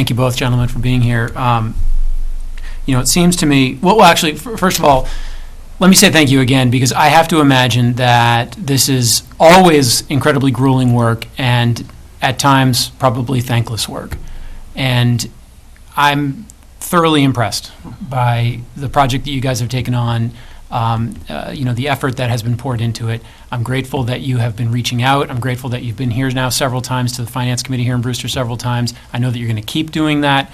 Thank you both, gentlemen, for being here. It seems to me, well, actually, first of all, let me say thank you again, because I have to imagine that this is always incredibly grueling work and at times probably thankless work. And I'm thoroughly impressed by the project that you guys have taken on, the effort that has been poured into it. I'm grateful that you have been reaching out. I'm grateful that you've been here now several times, to the Finance Committee here in Brewster several times. I know that you're going to keep doing that.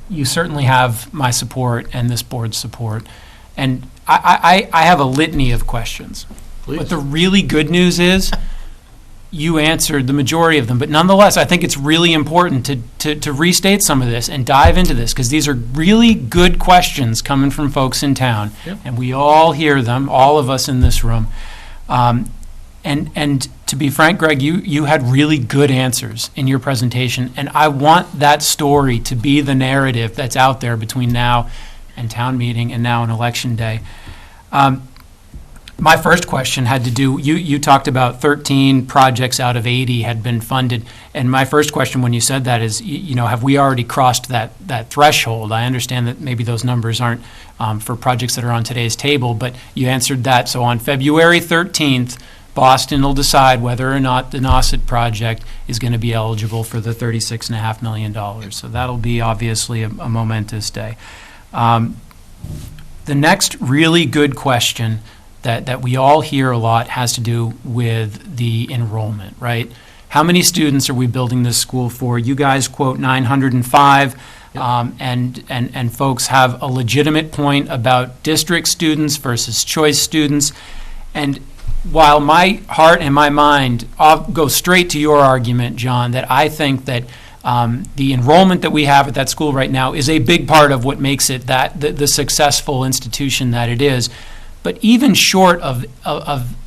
You certainly have my support and this board's support. And I have a litany of questions. Please. But the really good news is you answered the majority of them. But nonetheless, I think it's really important to restate some of this and dive into this, because these are really good questions coming from folks in town. Yep. And we all hear them, all of us in this room. And to be frank, Greg, you had really good answers in your presentation, and I want that story to be the narrative that's out there between now and town meeting and now on election day. My first question had to do, you talked about 13 projects out of 80 had been funded, and my first question when you said that is, have we already crossed that threshold? I understand that maybe those numbers aren't for projects that are on today's table, but you answered that. So on February 13th, Boston will decide whether or not the Nauset project is going to be eligible for the $36.5 million. So that'll be obviously a momentous day. The next really good question that we all hear a lot has to do with the enrollment, right? How many students are we building this school for? You guys quote 905, and folks have a legitimate point about district students versus choice students. And while my heart and my mind go straight to your argument, John, that I think that the enrollment that we have at that school right now is a big part of what makes it the successful institution that it is. But even short of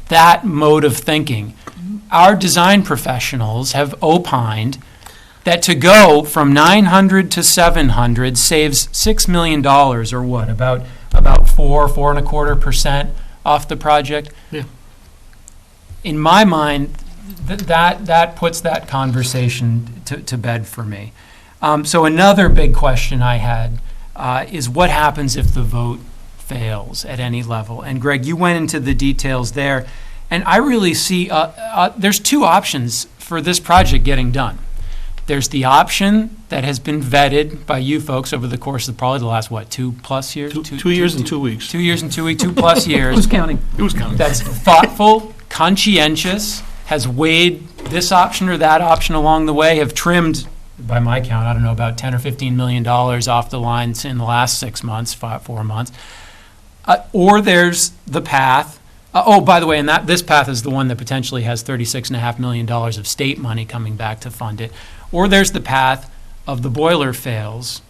that mode of thinking, our design professionals have opined that to go from 900 to 700 saves $6 million, or what, about 4.25% off the project. Yeah. In my mind, that puts that conversation to bed for me. So another big question I had is what happens if the vote fails at any level? And Greg, you went into the details there, and I really see there's two options for this project getting done. There's the option that has been vetted by you folks over the course of probably the last, 2+ years? 2 years and 2 weeks. 2 years and 2 weeks, 2+ years. Who's counting? Who's counting? That's thoughtful, conscientious, has weighed this option or that option along the way, have trimmed, by my count, I don't know, about $10 or $15 million off the lines in the last 6 months, 4 months. Or there's the path. By the way, and this path is the one that potentially has $36.5 million of state money coming back to fund it. Or there's the path of the boiler fails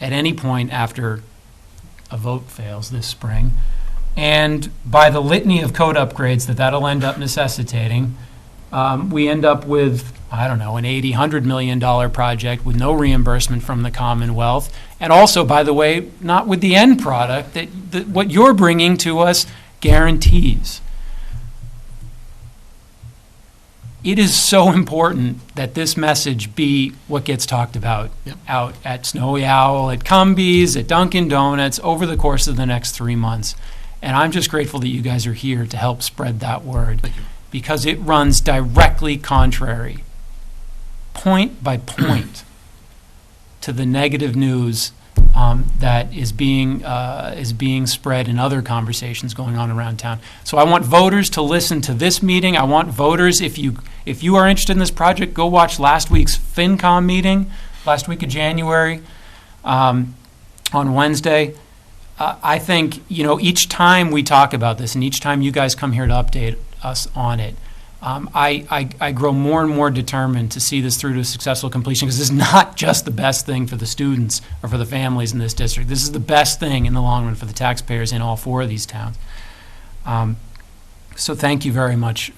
at any point after a vote fails this spring. And by the litany of code upgrades that'll end up necessitating, we end up with, I don't know, an $100 million project with no reimbursement from the Commonwealth. And also, by the way, not with the end product that what you're bringing to us guarantees. It is so important that this message be what gets talked about out at Snowy Owl, at Cumbies, at Dunkin' Donuts over the course of the next 3 months. And I'm just grateful that you guys are here to help spread that word. Thank you. Because it runs directly contrary, point by point, to the negative news that is being spread in other conversations going on around town. So I want voters to listen to this meeting. I want voters, if you are interested in this project, go watch last week's FinCom meeting, last week of January, on Wednesday. I think, each time we talk about this and each time you guys come here to update us on it, I grow more and more determined to see this through to successful completion, because this is not just the best thing for the students or for the families in this district. This is the best thing in the long run for the taxpayers in all 4 of these towns. So thank you very much